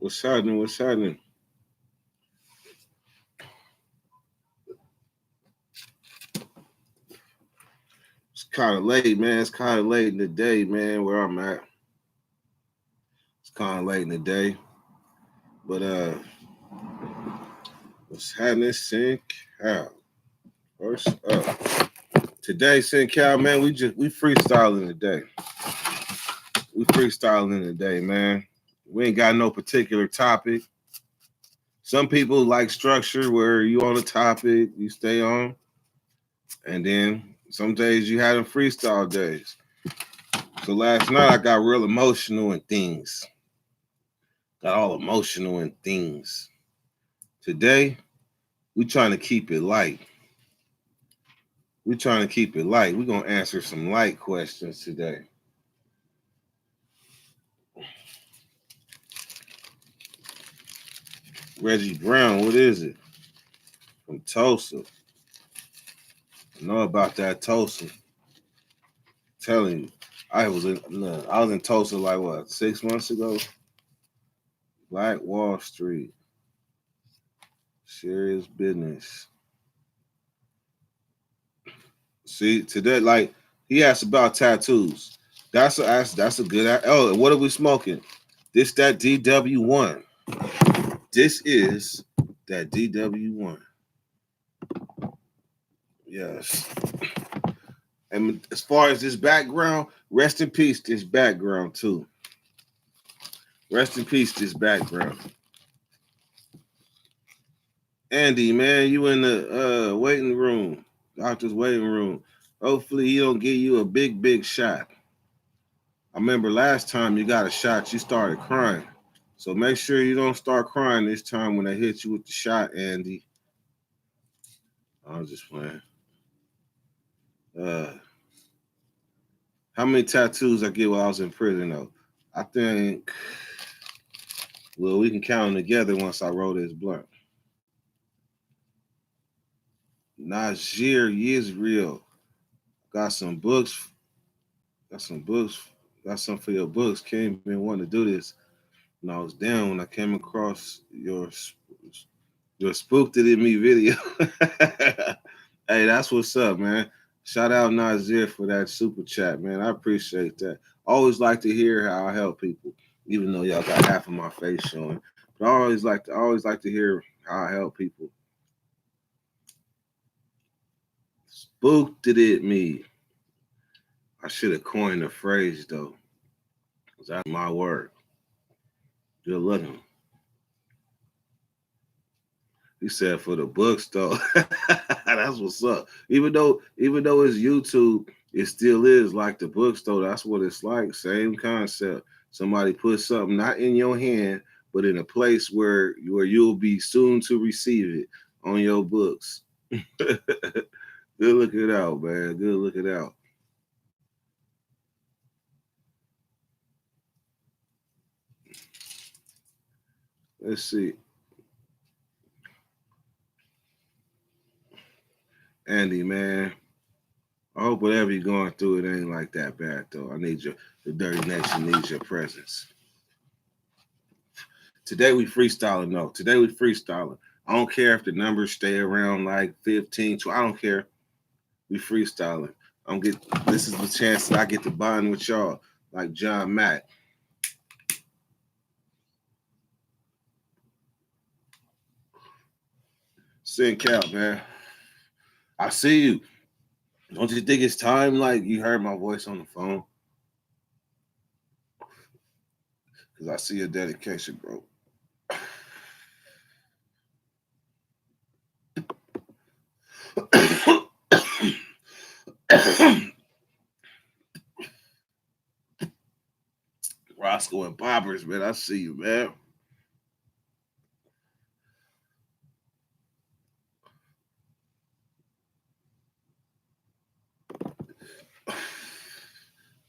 What's happening? What's happening? It's kind of late, man. It's kind of late in the day, man. Where I'm at, it's kind of late in the day. But what's happening? Sync Cal. First up, today, Sync Cal, man. We freestyling today. We freestyling today, man. We ain't got no particular topic. Some people like structure where you on a topic, you stay on, and then some days you had them freestyle days. So last night I got real emotional and things. Got all emotional and things. Today, we trying to keep it light. We trying to keep it light. We're gonna answer some light questions today. Reggie Brown, what is it? From Tulsa. I know about that Tulsa. I'm telling you, I was in Tulsa like what 6 months ago. Black Wall Street. Serious business. See, today, like he asked about tattoos. That's a good. Oh, and what are we smoking? This that DW1. This is that DW1. Yes. And as far as this background, rest in peace. This background too. Rest in peace. This background. Andy, man, you in the waiting room, doctor's waiting room. Hopefully, he don't give you a big shot. I remember last time you got a shot, you started crying. So make sure you don't start crying this time when they hit you with the shot, Andy. I was just playing. Uh, how many tattoos I get while I was in prison though? I think. Well, we can count them together once I roll this blunt. Najir Yisrael. Got some books. Got some books. Got some for your books. Came in wanting to do this. And I was down when I came across your spooked it in me video. Hey, that's what's up, man. Shout out Nazir for that super chat, man. I appreciate that. Always like to hear how I help people, even though y'all got half of my face showing. But I always like to hear how I help people. Spooked it me. I should have coined the phrase though, because that's my word. Good looking. He said for the books though. That's what's up. Even though it's YouTube, it still is like the books though. That's what it's like. Same concept. Somebody put something not in your hand, but in a place where you'll be soon to receive it on your books. Good looking out, man. Good looking out. Let's see. Andy, man. I hope whatever you're going through, it ain't like that bad though. The Dirty Nation needs your presence. Today we freestyling though. Today we freestyling. I don't care if the numbers stay around like 15, 20. I don't care. We freestyling. This is the chance that I get to bond with y'all like John Mack. Send Cal, man. I see you. Don't you think it's time like you heard my voice on the phone? Because I see your dedication, bro. Roscoe and Poppers, man. I see you, man.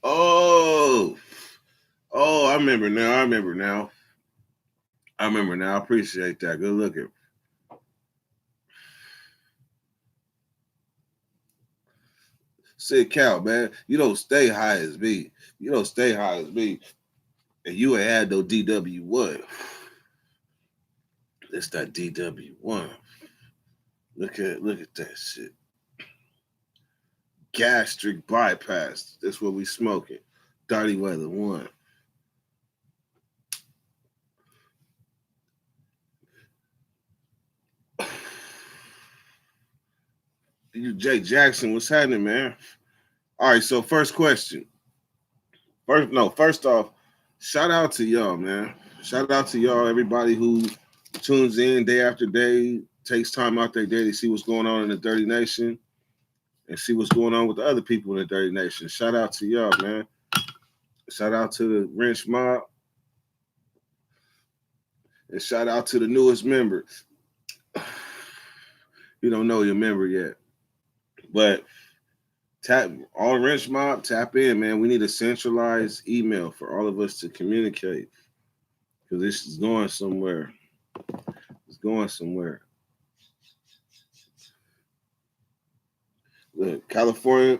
Oh, oh, I remember now. I remember now. I remember now. I appreciate that. Good looking. Sid Cal, man. You don't stay high as me. You don't stay high as me. And you ain't had no DW what? It's that DW1. Look at that shit. Gastric bypass. That's what we smoking. Dirty Weather 1. You Jay Jackson, what's happening, man? All right, so first question. First off, shout out to y'all, man. Shout out to y'all, everybody who tunes in day after day, takes time out their day to see what's going on in the Dirty Nation and see what's going on with the other people in the Dirty Nation. Shout out to y'all, man. Shout out to the Wrench Mob. And shout out to the newest members. You don't know your member yet. But tap all Wrench Mob, tap in, man. We need a centralized email for all of us to communicate. Because this is going somewhere. It's going somewhere. Look, California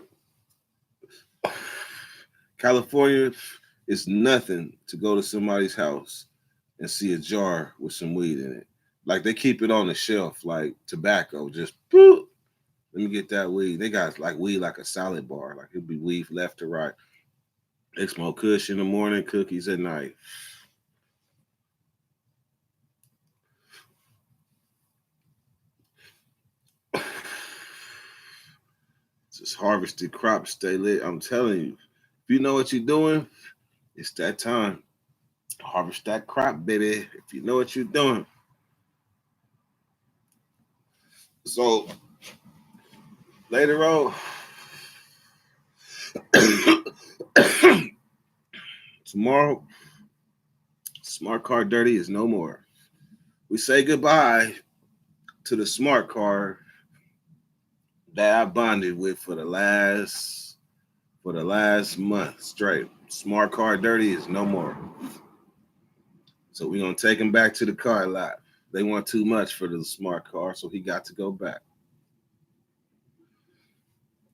is nothing to go to somebody's house and see a jar with some weed in it. Like they keep it on the shelf, like tobacco. Just boop. Let me get that weed. They got like weed like a salad bar. Like it'd be weed left to right. They smoke kush in the morning, cookies at night. Just harvested crops stay lit. I'm telling you, if you know what you're doing, it's that time. Harvest that crop, baby. If you know what you're doing. So later on, tomorrow, smart car dirty is no more. We say goodbye to the smart car that I bonded with for the last month straight. Smart car dirty is no more. So we're gonna take him back to the car lot. They want too much for the smart car, so he got to go back.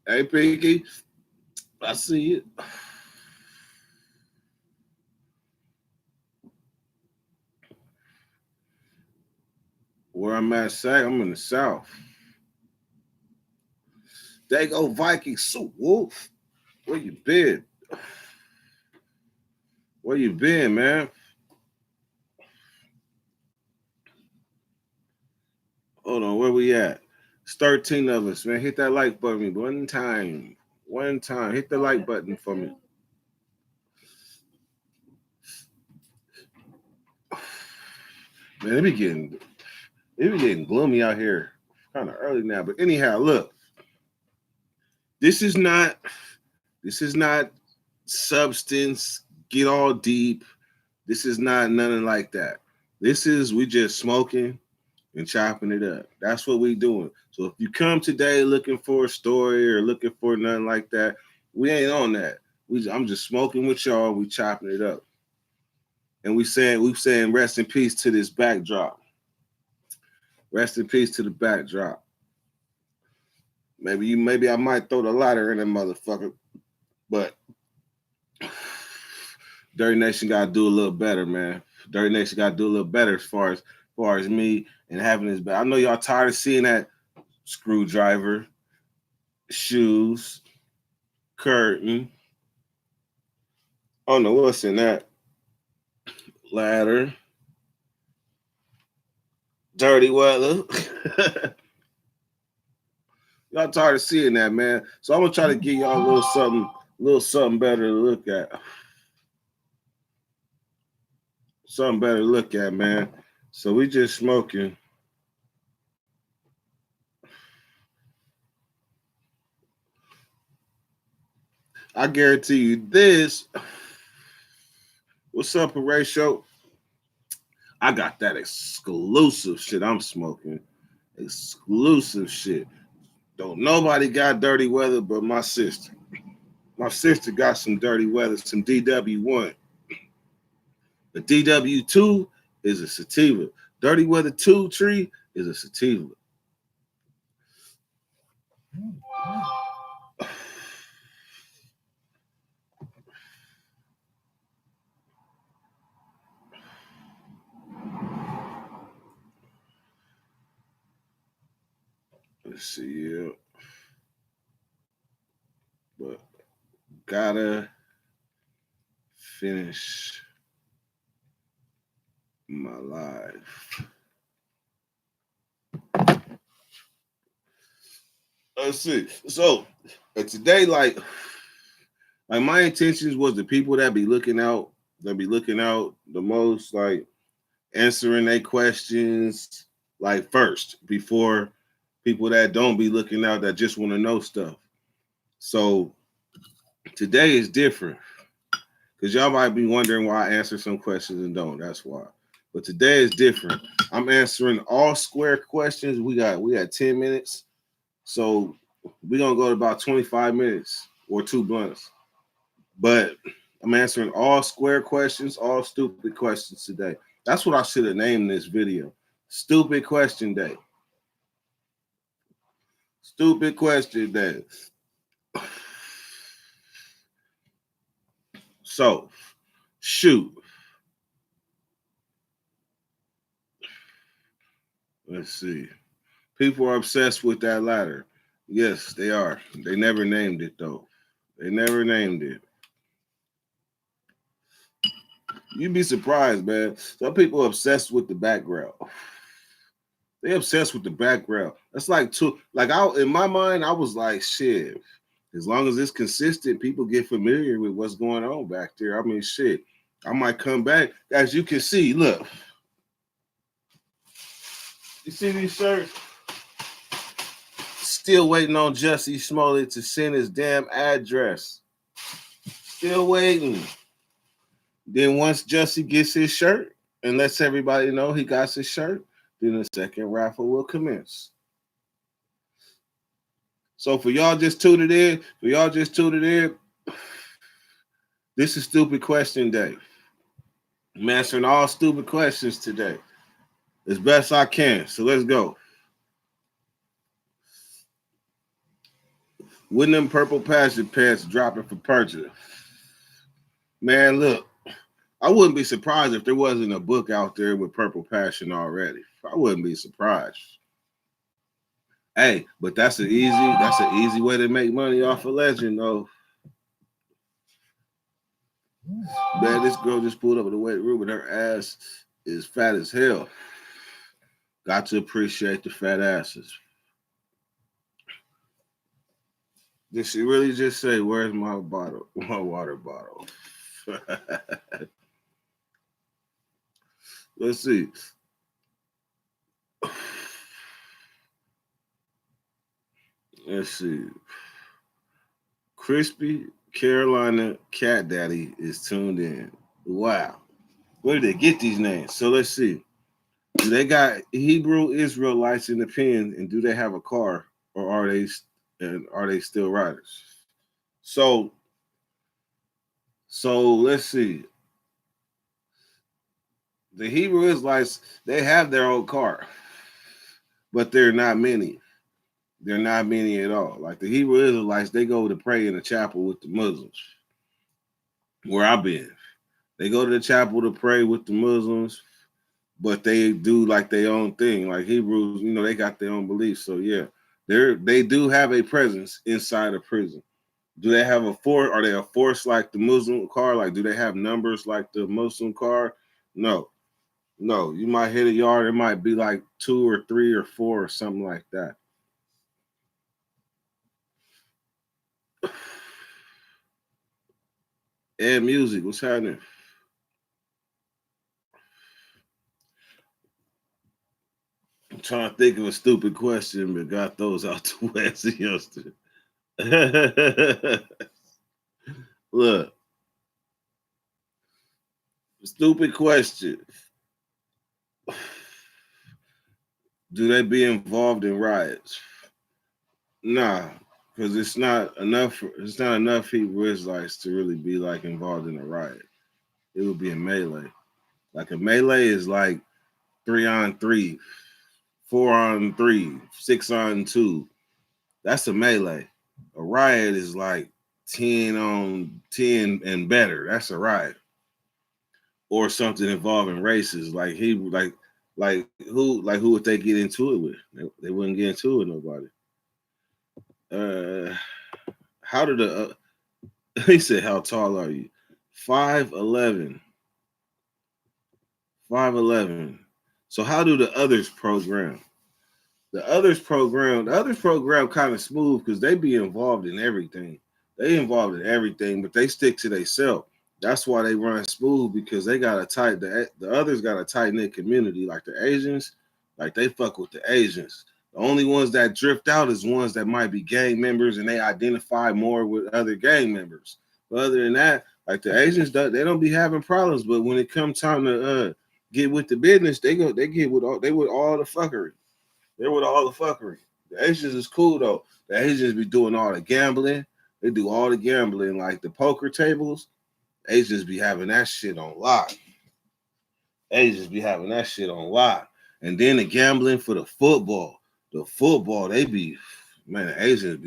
Hey Pinky, I see it. Where I'm at, Sac, I'm in the South. They go Vikings. So Wolf. Where you been? Where you been, man? Hold on, where we at? It's 13 of us, man. Hit that like button one time. One time. Hit the like button for me. Man, it be getting gloomy out here. Kind of early now. But anyhow, look. This is not substance, get all deep. This is not nothing like that. This is we just smoking and chopping it up. That's what we doing. So if you come today looking for a story or looking for nothing like that, we ain't on that. I'm just smoking with y'all. We chopping it up, and we saying rest in peace to this backdrop. Rest in peace to the backdrop. Maybe I might throw the lighter in that motherfucker, but Dirty Nation got to do a little better, man. Dirty Nation got to do a little better as far as me and having this back. I know y'all tired of seeing that screwdriver, shoes, curtain. Oh no, what's in that? Ladder, Dirty Weather. Y'all tired of seeing that, man. So I'm gonna try to give y'all a little something better to look at. Something better to look at, man. So we just smoking. I guarantee you this. What's up, Horatio? I got that exclusive shit I'm smoking. Exclusive shit. Don't nobody got Dirty Weather but my sister. My sister got some Dirty Weather, some DW1. The DW2 is a sativa. Dirty Weather 2 tree is a sativa. Let's see, yeah. But gotta finish my life. Let's see. So today, like my intentions was the people that be looking out the most, like answering their questions like first before people that don't be looking out that just want to know stuff. So today is different because y'all might be wondering why I answer some questions and don't. That's why. But today is different. I'm answering all square questions. We got 10 minutes. So we're gonna go to about 25 minutes or 2 blunts. But I'm answering all square questions, all stupid questions today. That's what I should have named this video. Stupid question day. Stupid question day. So, shoot. Let's see. People are obsessed with that ladder. Yes, they are. They never named it though. They never named it. You'd be surprised, man. Some people are obsessed with the background. They obsessed with the background. That's like in my mind, I was like, shit. As long as it's consistent, people get familiar with what's going on back there. I mean, shit. I might come back. As you can see, look. You see these shirts? Still waiting on Jussie Smollett to send his damn address. Still waiting. Then once Jussie gets his shirt and lets everybody know he got his shirt, then the second raffle will commence. So for y'all just tuned in, this is Stupid Question Day. I'm answering all stupid questions today as best I can. So let's go. When them purple passion pants dropping for purchase? Man, look, I wouldn't be surprised if there wasn't a book out there with purple passion already. I wouldn't be surprised. Hey, but that's an easy way to make money off a legend, though. Man, this girl just pulled up in the weight room and her ass is fat as hell. Got to appreciate the fat asses. Did she really just say, "Where's my bottle? My water bottle?" Let's see. Let's see. Crispy Carolina Cat Daddy is tuned in. Wow. Where did they get these names? So let's see. Do they got Hebrew Israelites in the pen, and do they have a car, or are they still riders? So let's see. The Hebrew Israelites, they have their own car, but they're not many. They're not many at all. Like the Hebrew Israelites, they go to pray in the chapel with the Muslims. Where I've been, they go to the chapel to pray with the Muslims, but they do like their own thing. Like Hebrews, they got their own beliefs. So yeah, they do have a presence inside a prison. Do they have a force? Are they a force like the Muslim car? Like, do they have numbers like the Muslim car? No. You might hit a yard. It might be like 2 or 3 or 4 or something like that. And music, what's happening? I'm trying to think of a stupid question, but got those out the west yesterday. Look, stupid question. Do they be involved in riots? Nah, because it's not enough. It's not enough Hebrew Israelites to really be like involved in a riot. It would be a melee. Like a melee is like 3-on-3, 4-on-3, 6-on-2. That's a melee. A riot is like 10-on-10 and better. That's a riot. Or something involving races, like Hebrew, like who would they get into it with? They wouldn't get into it with nobody. How did the he said, how tall are you? 5'11". 5'11". So how do the others program? The others program kind of smooth because they be involved in everything. They involved in everything, but they stick to themselves. That's why they run smooth because they got a the others got a tight knit community. Like the Asians, like they fuck with the Asians. The only ones that drift out is ones that might be gang members and they identify more with other gang members. But other than that, like the Asians, they don't be having problems. But when it comes time to get with the business, they get with all the fuckery. They're with all the fuckery. The Asians is cool though. The Asians be doing all the gambling. They do all the gambling, like the poker tables. Asians be having that shit on lock. Asians be having that shit on lock. And then the gambling for the football. The football, they be, man, the Asians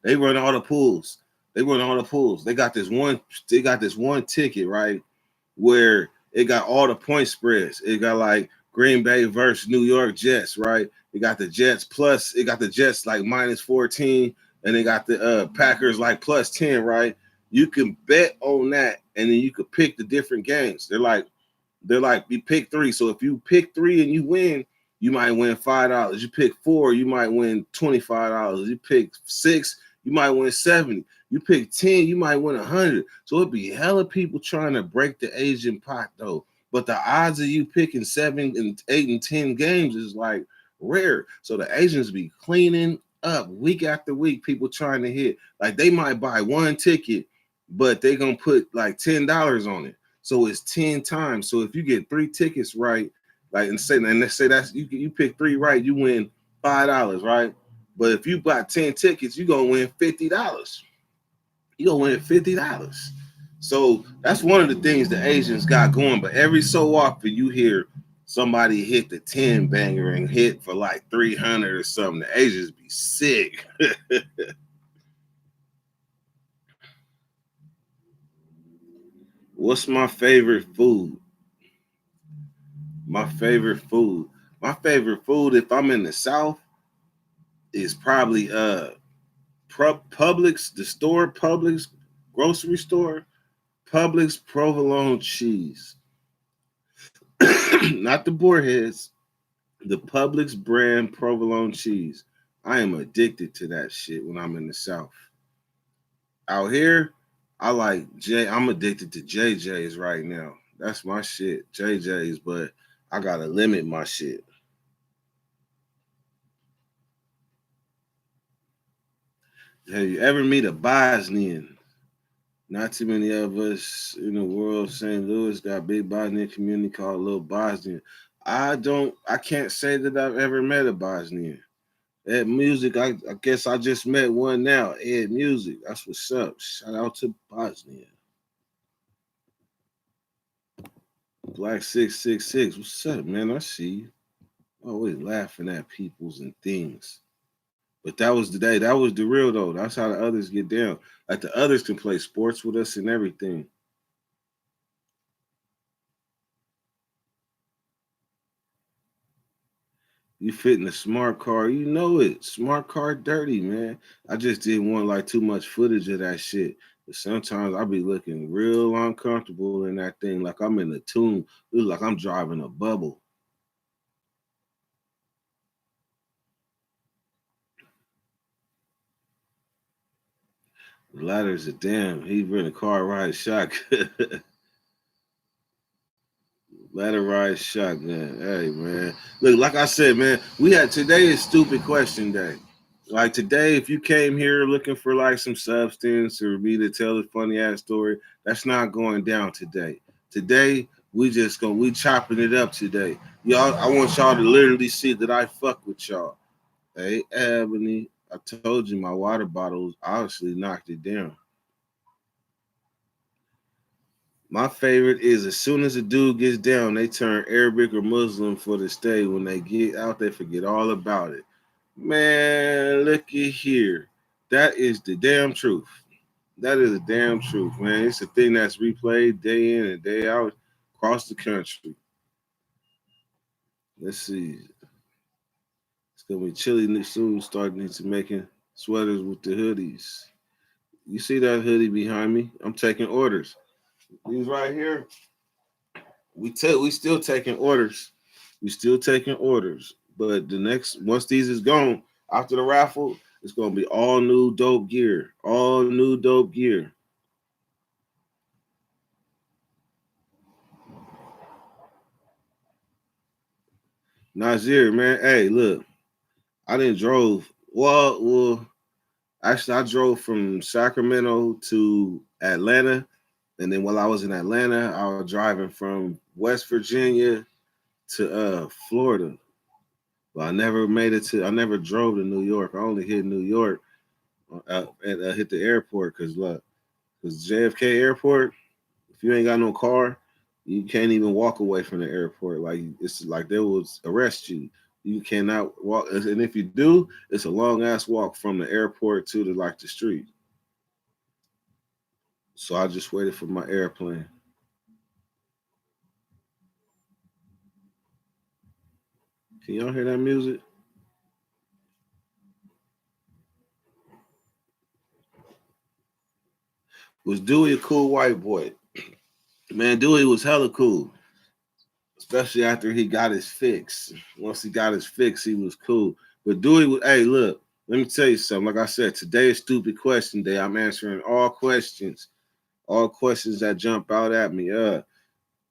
they run all the pools. They run all the pools. They got this one ticket, right? Where it got all the point spreads. It got like Green Bay versus New York Jets, right? It got the Jets plus, it got the Jets like -14, and they got the Packers like +10, right? You can bet on that, and then you could pick the different games. They're like you pick three. So if you pick three and you win, you might win $5. You pick four, you might win $25. You pick six, you might win 70. You pick 10, you might win 100. So it'd be hella people trying to break the Asian pot though. But the odds of you picking 7 and 8 and 10 games is like rare. So the Asians be cleaning up week after week, people trying to hit. Like they might buy one ticket, but they gonna put like $10 on it. So it's 10 times. So if you get 3 tickets right, like and let's say that's you pick 3 right, you win $5, right? But if you buy 10 tickets, you're gonna win $50. You're gonna win $50. So that's one of the things the Asians got going. But every so often you hear somebody hit the 10 banger and hit for like 300 or something. The Asians be sick. What's my favorite food? My favorite food. My favorite food, if I'm in the South, is probably Publix, the store Publix, grocery store, Publix provolone cheese. Not the Boarheads, the Publix brand provolone cheese. I am addicted to that shit when I'm in the South. Out here, I'm addicted to JJ's right now. That's my shit, JJ's, but I gotta limit my shit. Have you ever meet a Bosnian? Not too many of us in the world. St. Louis got a big Bosnian community called Little Bosnian. I can't say that I've ever met a Bosnian. Ed Music, I guess I just met one now. Ed Music, that's what's up. Shout out to Bosnia. Black 666, what's up, man? I see you. Always laughing at peoples and things. But that was the day. That was the real though. That's how the others get down. Like the others can play sports with us and everything. You fit in a smart car, you know it. Smart car dirty, man. I just didn't want like too much footage of that shit. But sometimes I be looking real uncomfortable in that thing, like I'm in a tune. It look like I'm driving a bubble. The ladder's a damn. He been a car ride shotgun. Ladder ride shotgun. Hey man. Look, like I said, man, we had today is stupid question day. Like today, if you came here looking for like some substance or me to tell a funny ass story, that's not going down today. Today, we chopping it up today. Y'all, I want y'all to literally see that I fuck with y'all. Hey, Ebony, I told you my water bottle obviously knocked it down. My favorite is as soon as a dude gets down, they turn Arabic or Muslim for the stay. When they get out, they forget all about it. Man, looky here. That is the damn truth. That is the damn truth, man. It's a thing that's replayed day in and day out across the country. Let's see. It's gonna be chilly soon. Starting into making. Sweaters with the hoodies. You see that hoodie behind me? I'm taking orders. These right here, we still taking orders. We still taking orders. But the next once these is gone after the raffle, it's gonna be all new dope gear. All new dope gear. Nazir, man. Hey, look, I didn't drove. Actually, I drove from Sacramento to Atlanta, and then while I was in Atlanta, I was driving from West Virginia to Florida. But I never made it to. I never drove to New York. I only hit New York and hit the airport because JFK Airport. If you ain't got no car, you can't even walk away from the airport. Like it's like they will arrest you. You cannot walk, and if you do, it's a long ass walk from the airport to the street. So I just waited for my airplane. Can y'all hear that music? Was Dewey a cool white boy? Man, Dewey was hella cool, especially after he got his fix. Once he got his fix, he was cool. But Dewey was, hey, look, let me tell you something. Like I said, today is stupid question day. I'm answering all questions that jump out at me.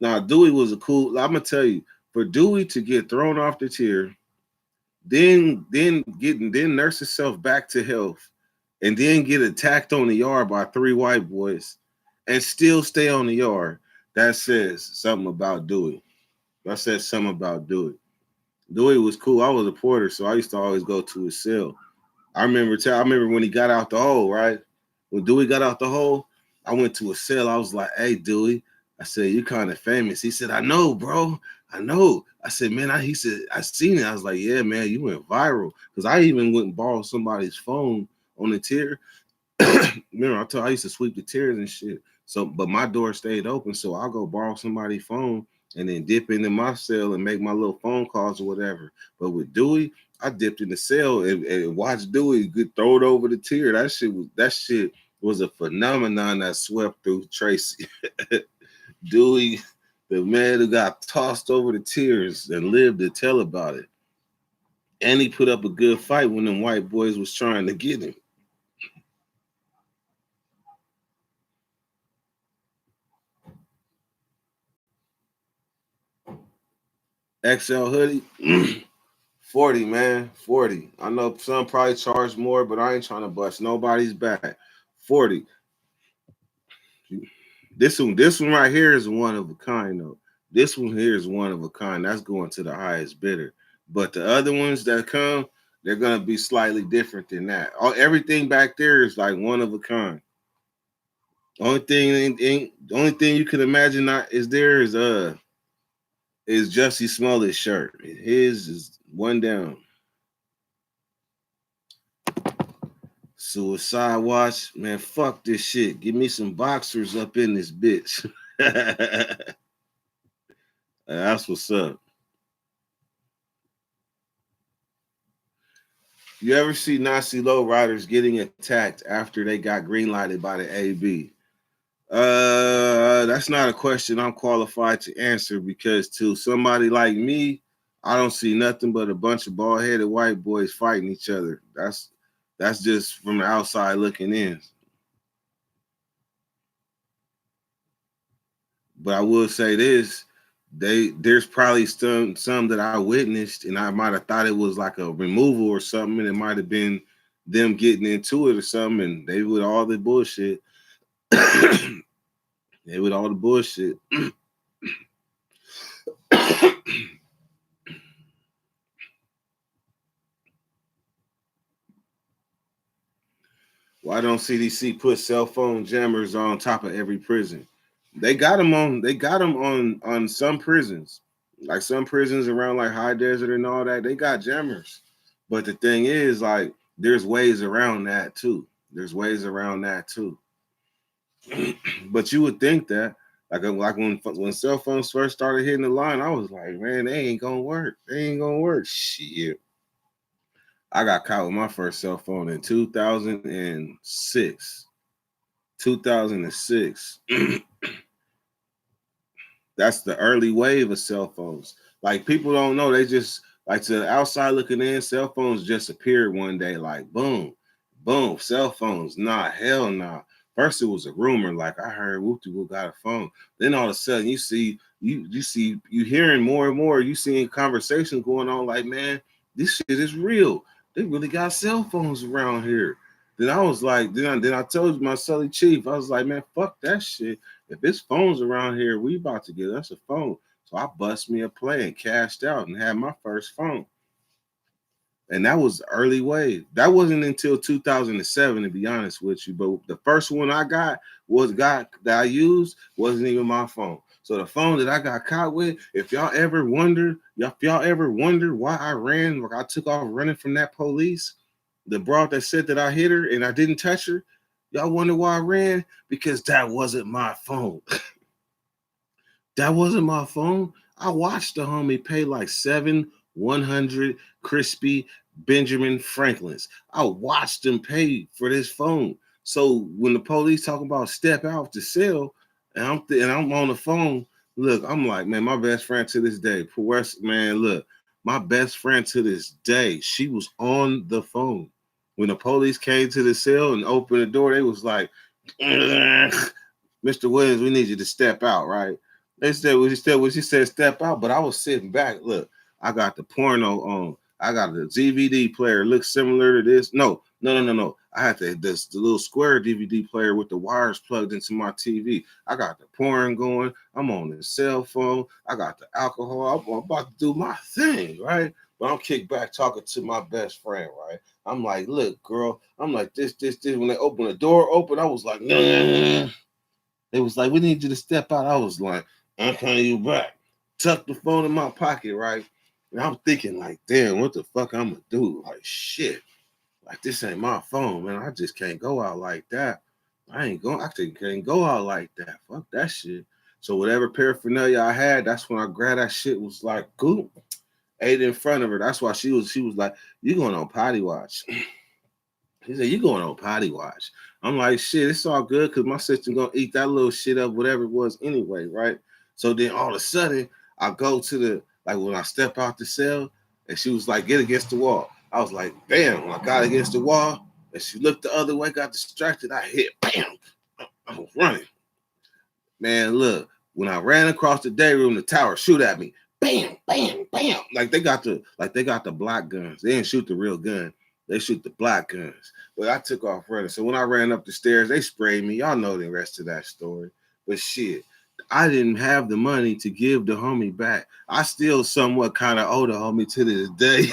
Now Dewey was a cool. I'm gonna tell you, for Dewey to get thrown off the tier, then nurse himself back to health, and then get attacked on the yard by three white boys, and still stay on the yard. That says something about Dewey. That says something about Dewey. Dewey was cool. I was a porter, so I used to always go to his cell. I remember when he got out the hole, right? When Dewey got out the hole, I went to a cell. I was like, "Hey, Dewey," I said, "You kind of famous." He said, "I know, bro. I know." I said, "Man," he said, "I seen it." I was like, "Yeah, man, you went viral." Because I even went and borrowed somebody's phone on the tier. Remember, I used to sweep the tiers and shit. So, but my door stayed open, so I'll go borrow somebody's phone and then dip into my cell and make my little phone calls or whatever. But with Dewey, I dipped in the cell and watched Dewey get thrown over the tier. That shit was a phenomenon that swept through Tracy. Dewey, the man who got tossed over the tiers and lived to tell about it. And he put up a good fight when them white boys was trying to get him. XL hoodie, 40, man. 40. I know some probably charge more, but I ain't trying to bust nobody's back. 40. This one right here is one of a kind though. This one here is one of a kind. That's going to the highest bidder. But the other ones that come, they're gonna be slightly different than that. Everything back there is like one of a kind. The only thing you can imagine not is there is Jussie Smollett's shirt. His is one down. Suicide watch, man. Fuck this shit. Give me some boxers up in this bitch. That's what's up. You ever see Nazi lowriders getting attacked after they got greenlighted by the AB? That's not a question I'm qualified to answer because to somebody like me, I don't see nothing but a bunch of bald-headed white boys fighting each other. That's just from the outside looking in. But I will say this: there's probably some that I witnessed, and I might have thought it was like a removal or something, and it might have been them getting into it or something, and they with all the bullshit. They with all the bullshit. Why don't CDC put cell phone jammers on top of every prison? They got them on. They got them on some prisons, like some prisons around like High Desert and all that. They got jammers, but the thing is, like, there's ways around that too. There's ways around that too. But you would think that, like when cell phones first started hitting the line, I was like, man, they ain't gonna work. They ain't gonna work. Shit. I got caught with my first cell phone in 2006. 2006. That's the early wave of cell phones. Like people don't know, they just like to the outside looking in, cell phones just appeared one day, like boom, boom, cell phones. Nah, hell nah. First it was a rumor, like I heard Whoopty Whoop got a phone. Then all of a sudden you hearing more and more, you seeing conversations going on like, man, this shit is real. They really got cell phones around here. Then I was like, then I told my Sully Chief, I was like, man, fuck that shit. If it's phones around here, we about to get us a phone. So I bust me a play and cashed out and had my first phone. And that was the early wave. That wasn't until 2007, to be honest with you. But the first one I got that I used wasn't even my phone. So the phone that I got caught with, if y'all ever wonder why I ran, like I took off running from that police, the broad that said that I hit her and I didn't touch her, y'all wonder why I ran? Because that wasn't my phone. That wasn't my phone. I watched the homie pay like 100 crispy Benjamin Franklins. I watched him pay for this phone. So when the police talk about step out to sell, and I'm on the phone, look, I'm like, man, my best friend to this day, man, look, my best friend to this day, she was on the phone. When the police came to the cell and opened the door, they was like, Mr. Williams, we need you to step out, right? They said when she said step out, but I was sitting back. Look, I got the porno on. I got the DVD player. Looks similar to this. No. I had the little square DVD player with the wires plugged into my TV. I got the porn going. I'm on the cell phone. I got the alcohol. I'm about to do my thing, right? But I'm kicked back talking to my best friend, right? I'm like, look, girl. I'm like, this. When they opened the door open, I was like, nah. It was like, we need you to step out. I was like, I'm calling you back. Tuck the phone in my pocket, right? And I'm thinking, like, damn, what the fuck I'm gonna do? Like, shit. Like, this ain't my phone, man. I just can't go out like that. I can't go out like that. Fuck that shit. So whatever paraphernalia I had, that's when I grabbed that shit, was like, cool. Ate in front of her. That's why she was like, you going on potty watch. He said, you going on potty watch. I'm like, shit, it's all good because my sister gonna eat that little shit up, whatever it was anyway, right? So then all of a sudden, I go to when I step out the cell, and she was like, get against the wall. I was like, bam, when I got against the wall, and she looked the other way, got distracted, I hit, bam, I was running. Man, look, when I ran across the day room, the tower shoot at me, bam, bam, bam. Like they got the black guns. They didn't shoot the real gun. They shoot the black guns. But I took off running. So when I ran up the stairs, they sprayed me. Y'all know the rest of that story. But shit, I didn't have the money to give the homie back. I still somewhat kind of owe the homie to this day.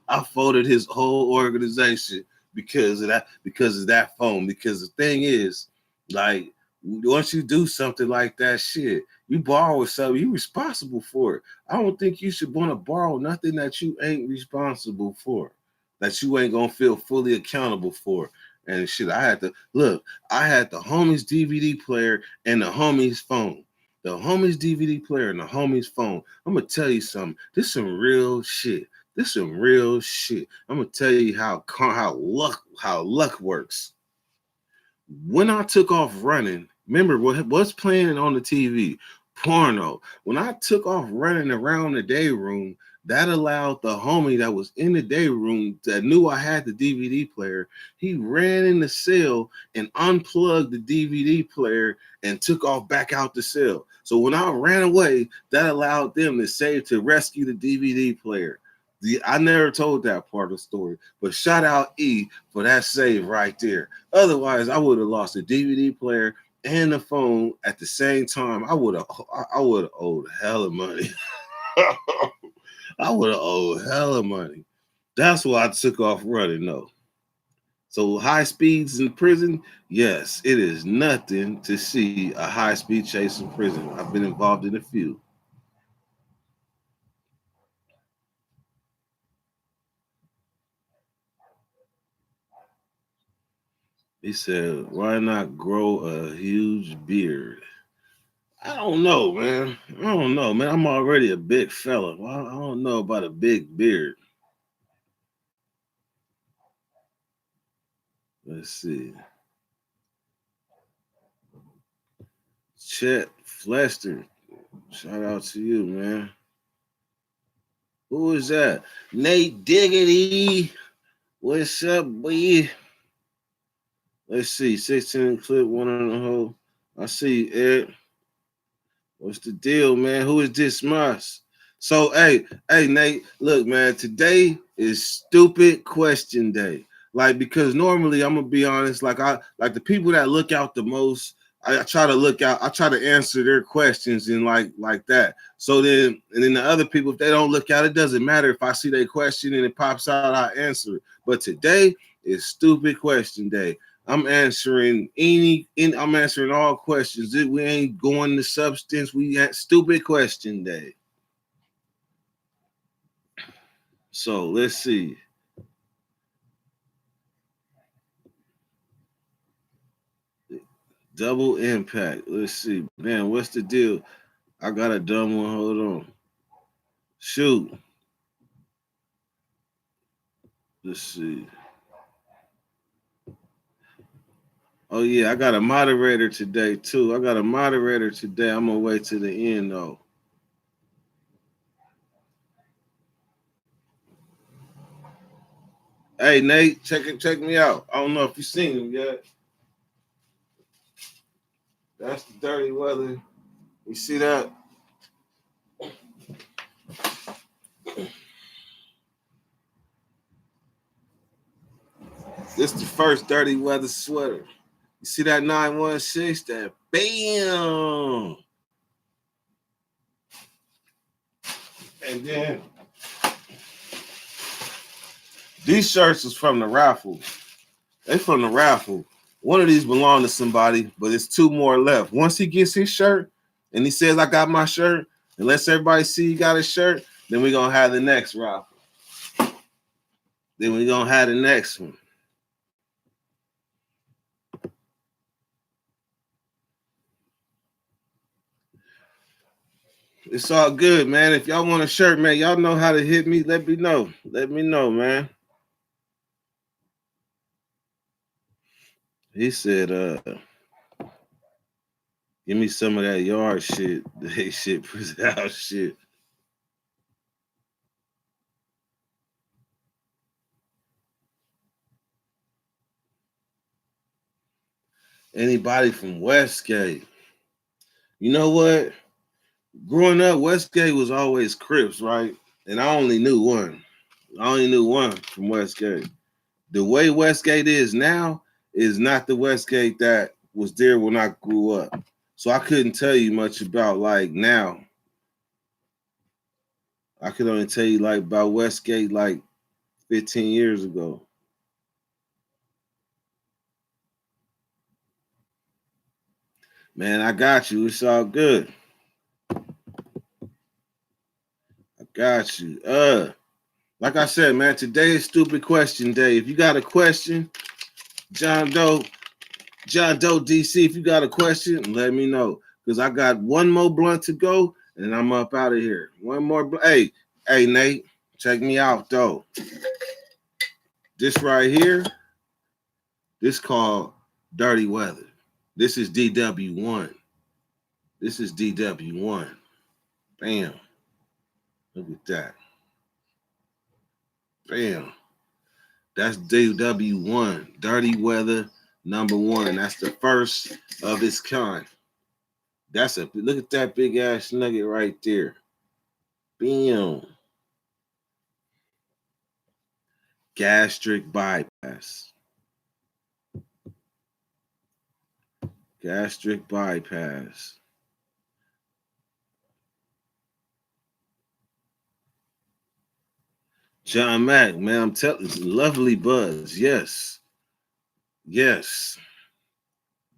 I folded his whole organization because of that phone. Because the thing is, like, once you do something like that shit, you borrow something, you responsible for it. I don't think you should want to borrow nothing that you ain't responsible for, that you ain't gonna feel fully accountable for. And shit, I had the homie's DVD player and the homie's phone. The homie's DVD player and the homie's phone. I'm gonna tell you something. This some real shit. This some real shit. I'm gonna tell you how luck works. When I took off running, remember what's playing on the TV? Porno. When I took off running around the day room, that allowed the homie that was in the day room that knew I had the DVD player. He ran in the cell and unplugged the DVD player and took off back out the cell. So when I ran away, that allowed them to rescue the DVD player. I never told that part of the story, but shout out E for that save right there. Otherwise, I would have lost the DVD player and the phone at the same time. I would have owed hella money. I would have owed hella money. That's why I took off running, though. So high speeds in prison, yes, it is nothing to see a high speed chase in prison. I've been involved in a few. He said, why not grow a huge beard? I don't know, man. I don't know, man. I'm already a big fella. Well, I don't know about a big beard. Let's see. Chet Flester. Shout out to you, man. Who is that? Nate Diggity. What's up, boy? Let's see. 16 clip, one on the hole. I see Ed. What's the deal, man? Who is this Moss? So, hey, Nate, look, man, today is stupid question day. Like, because normally I'm gonna be honest, like the people that look out the most, I try to look out, I try to answer their questions and like that. So then, and then the other people, if they don't look out, it doesn't matter if I see their question and it pops out, I answer it. But today is stupid question day. I'm answering I'm answering all questions. We ain't going to substance. We got stupid question day. So let's see. Double impact. Let's see. Man, what's the deal? I got a dumb one. Hold on. Shoot. Let's see. Oh yeah, I got a moderator today too. I'm gonna wait to the end though. Hey Nate, check me out. I don't know if you've seen him yet. That's the dirty weather. You see that? This the first dirty weather sweater. You see that 916? That bam. And then these shirts is from the raffle. They from the raffle. One of these belong to somebody, but it's two more left. Once he gets his shirt and he says, I got my shirt, and lets everybody see he got his shirt, then we're going to have the next raffle. Then we're going to have the next one. It's all good, man. If y'all want a shirt, man, y'all know how to hit me. Let me know. Let me know, man. He said, give me some of that yard shit. That shit, out shit. Anybody from Westgate? You know what? Growing up, Westgate was always Crips, right? And I only knew one. I only knew one from Westgate. The way Westgate is now is not the Westgate that was there when I grew up. So I couldn't tell you much about like now. I could only tell you like about Westgate like 15 years ago. Man, I got you. It's all good. I got you. Like I said, man, today is stupid question day. If you got a question, John Doe DC, if you got a question, let me know. Because I got one more blunt to go and I'm up out of here. One more. Hey, Nate, check me out, though. This right here, this called Dirty Weather. This is DW1. This is DW1. Bam. Look at that. Bam. That's DW1. Dirty Weather #1. That's the first of its kind. Look at that big ass nugget right there. Bam. Gastric bypass. Gastric bypass. John Mack, man, I'm telling you, lovely buzz. Yes. Yes.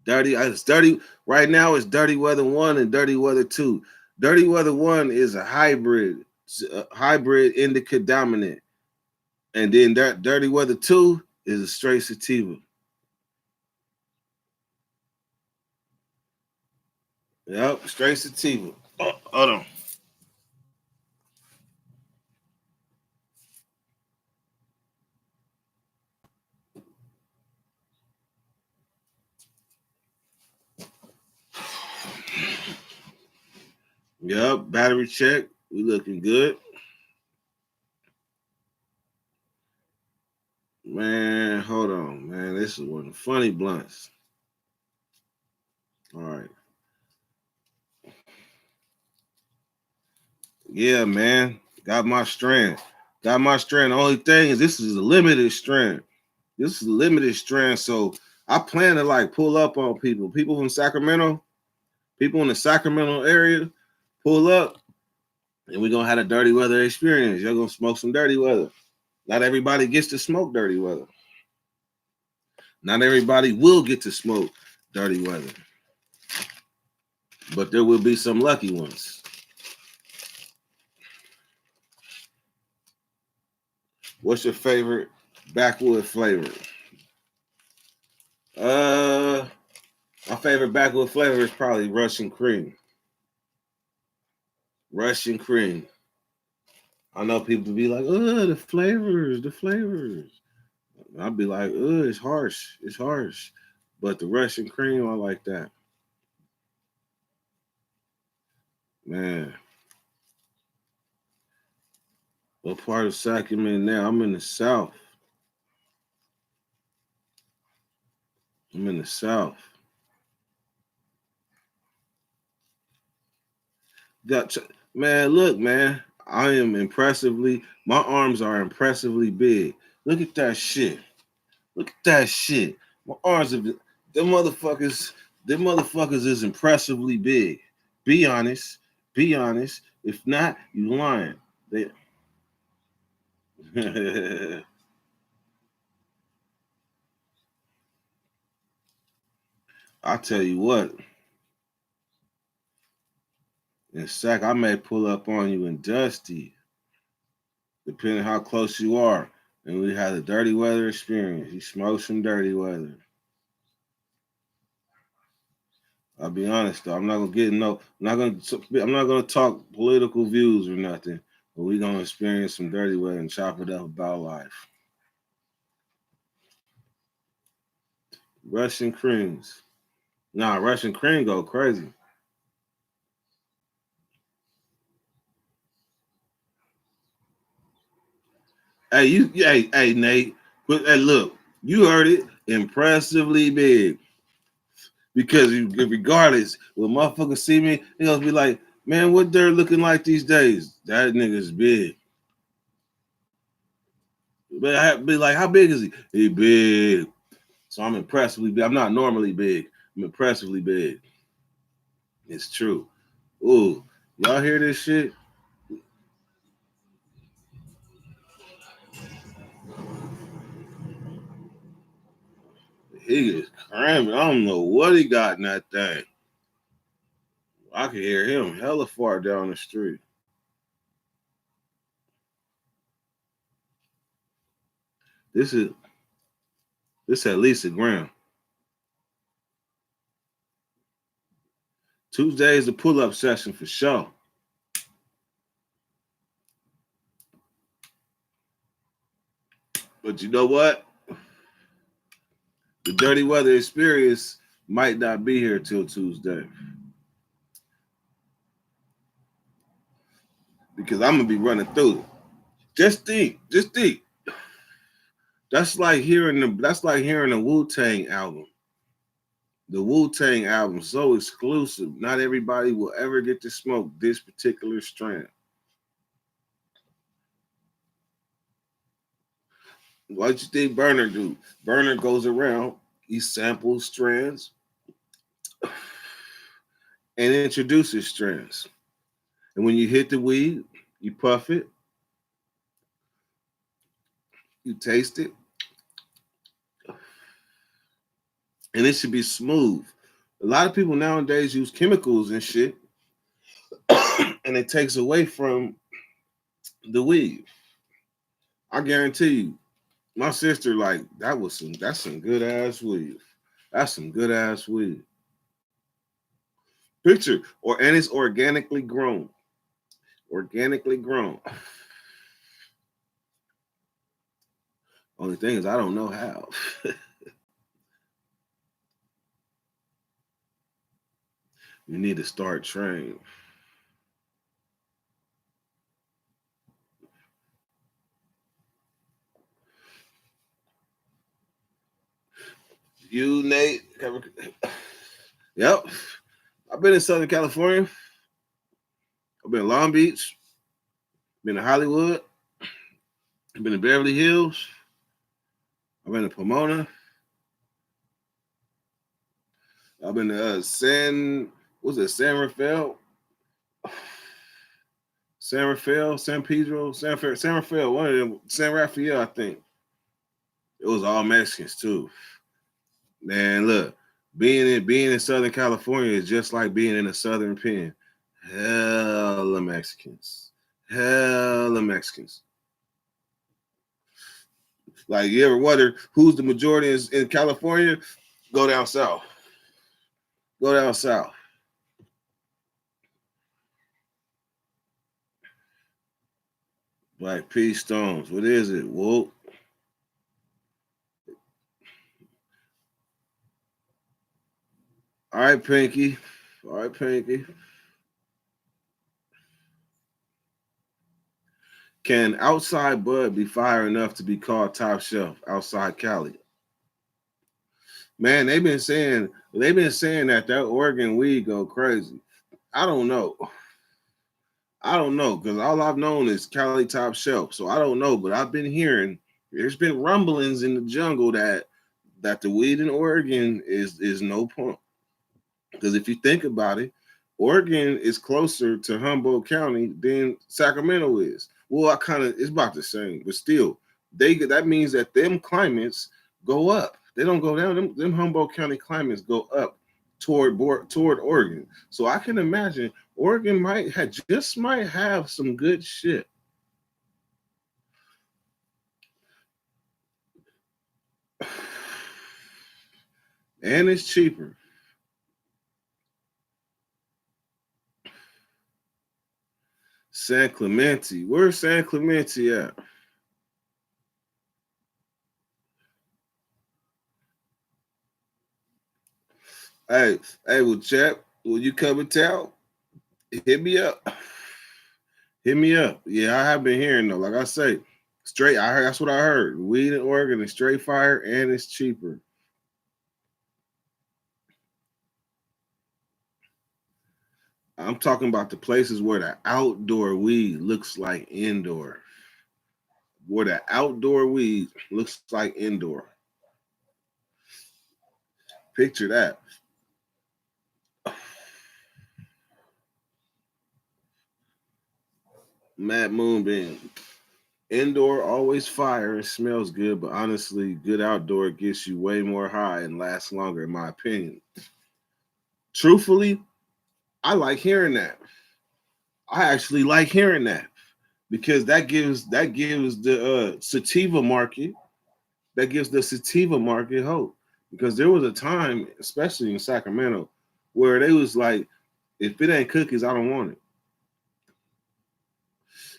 It's dirty. Right now, it's Dirty Weather 1 and Dirty Weather 2. Dirty Weather 1 is a hybrid indica dominant. And then Dirty Weather 2 is a straight sativa. Yep, straight sativa. Oh, hold on. Yup, battery check. We looking good. Man, hold on, man. This is one of the funny blunts. All right. Yeah, man. Got my strand. Got my strand. The only thing is this is a limited strand. This is a limited strand. So I plan to like pull up on people. People from Sacramento, people in the Sacramento area, pull up, and we're gonna have a dirty weather experience. You're gonna smoke some dirty weather. Not everybody gets to smoke dirty weather. Not everybody will get to smoke dirty weather. But there will be some lucky ones. What's your favorite backwood flavor? My favorite backwood flavor is probably Russian cream. Russian cream. I know people be like, "Oh, the flavors, the flavors." I'd be like, "Oh, it's harsh, it's harsh." But the Russian cream, I like that. Man, what part of Sacramento now? I'm in the South. I'm in the South. Got man, look, man. I am impressively. My arms are impressively big. Look at that shit. Look at that shit. My arms are. Them motherfuckers. Them motherfuckers is impressively big. Be honest. Be honest. If not, you lying. They. I tell you what. In Sac, I may pull up on you in Dusty, depending how close you are. And we had a dirty weather experience. You smoke some dirty weather. I'll be honest though. I'm not gonna get no. I'm not gonna talk political views or nothing. But we gonna experience some dirty weather and chop it up about life. Russian creams. Nah, Russian cream go crazy. Hey, hey, Nate. Hey, look, you heard it. Impressively big. Because regardless, when motherfuckers see me, they gonna be like, man, what they're looking like these days? That nigga's big. But I be like, how big is he? He big. So I'm impressively big. I'm not normally big. I'm impressively big. It's true. Ooh, y'all hear this shit? He is cramming. I don't know what he got in that thing. I can hear him hella far down the street. This is this at least a gram. Tuesday is a pull-up session for sure. But you know what? The dirty weather experience might not be here till Tuesday. Because I'm gonna be running through it. Just think. That's like hearing a Wu-Tang album. The Wu-Tang album so exclusive. Not everybody will ever get to smoke this particular strand. What you think Burner do? Burner goes around, he samples strands and introduces strands. And when you hit the weed, you puff it, you taste it, and it should be smooth. A lot of people nowadays use chemicals and shit, and it takes away from the weed. I guarantee you, my sister like that's some good ass weed. That's some good ass weed. Picture and it's organically grown. Organically grown. Only thing is I don't know how. You need to start training. You, Nate. Yep. I've been in Southern California. I've been in Long Beach. Been to Hollywood. I've been to Beverly Hills. I've been to Pomona. I've been to San Rafael? San Rafael, San Pedro, San Rafael, one of them, San Rafael, I think. It was all Mexicans too. Man, look, being in Southern California is just like being in a Southern pen. Hella Mexicans. Hella Mexicans. Like, you ever wonder who's the majority in California? Go down south. Go down south. Black P Stones. What is it? Whoa. All right, Pinky. All right, Pinky. Can outside bud be fire enough to be called top shelf outside Cali? Man, they've been saying that Oregon weed go crazy. I don't know. Because all I've known is Cali top shelf. So I don't know, but I've been hearing there's been rumblings in the jungle that the weed in Oregon is no pump. Because if you think about it, Oregon is closer to Humboldt County than Sacramento is. Well, it's about the same, but still, that means that them climates go up. They don't go down. Them Humboldt County climates go up toward Oregon. So I can imagine Oregon might have some good shit. And it's cheaper. San Clemente. Where's San Clemente at? Hey, well, chap, will you come and tell? Hit me up. Hit me up. Yeah, I have been hearing though. Like I say, straight. I heard that's what I heard. Weed in Oregon is straight fire and it's cheaper. I'm talking about the places where the outdoor weed looks like indoor. Where the outdoor weed looks like indoor. Picture that. Mad Moonbeam. Indoor always fire and smells good, but honestly, good outdoor gets you way more high and lasts longer, in my opinion. Truthfully, I like hearing that. I actually like hearing that because that gives the sativa market hope. Because there was a time, especially in Sacramento, where they was like, if it ain't cookies, I don't want it.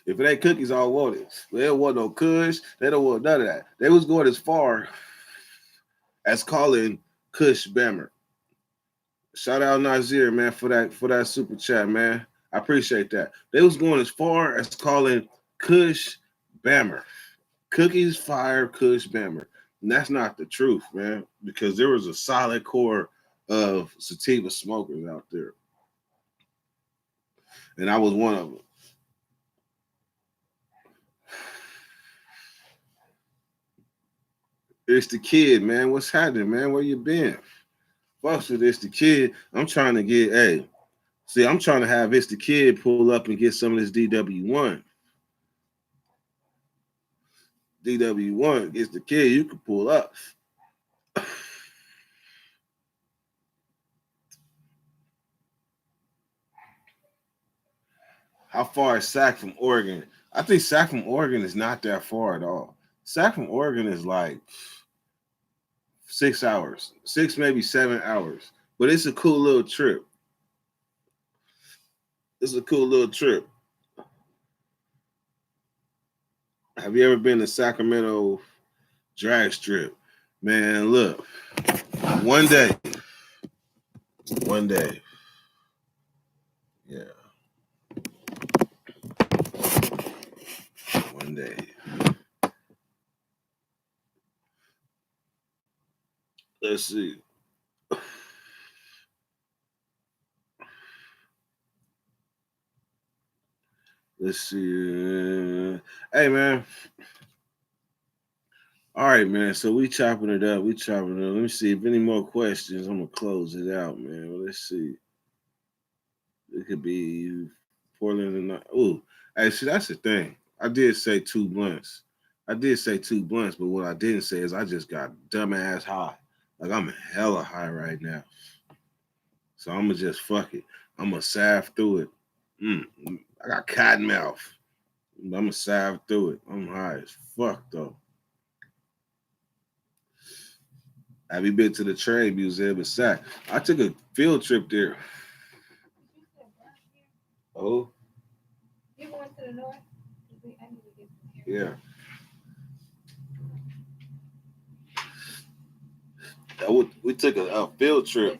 If it ain't cookies, I don't want it. They don't want no kush. They don't want none of that. They was going as far as calling Kush Bammer. Shout out Nazir, man, for that super chat, man. I appreciate that. They was going as far as calling Kush Bammer. Cookies fire Kush Bammer. And that's not the truth, man, because there was a solid core of sativa smokers out there. And I was one of them. It's the kid, man. What's happening, man? Where you been? Fuck with It's the Kid. I'm trying to get, I'm trying to have It's the Kid pull up and get some of this DW1. DW1 gets the kid, you can pull up. How far is Sac from Oregon? I think Sac from Oregon is not that far at all. Sac from Oregon is like 6 hours, 6, maybe 7 hours. But it's a cool little trip. It's a cool little trip. Have you ever been to Sacramento drag strip? Man, look, one day. Yeah. One day. Let's see. Let's see. Hey, man. All right, man. So we chopping it up. We chopping it up. Let me see if any more questions. I'm gonna close it out, man. Well, let's see. It could be Portland and not. Oh, actually, that's the thing. I did say two blunts. I did say two blunts, but what I didn't say is I just got dumbass high. Like I'm hella high right now. So I'm gonna just fuck it. I'm gonna salve through it. I got cotton mouth. I'm gonna salve through it. I'm high as fuck though. Have you been to the Trade Museum in Sac? I took a field trip there. Oh, You going to the north? yeah. We took a field trip.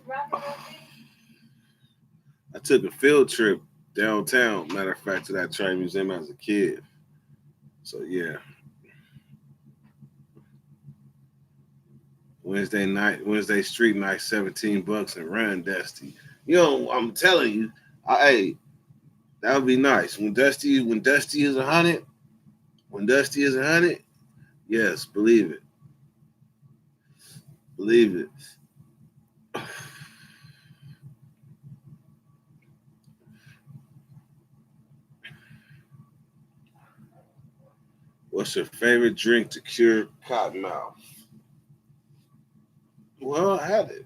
I took a field trip downtown, matter of fact, to that Trade Museum as a kid. So yeah. Wednesday street night, $17 and run Dusty. You know, I'm telling you, hey, that would be nice. When Dusty is 100, when Dusty is 100, yes, believe it. Believe it. What's your favorite drink to cure cotton mouth? Well, I had it.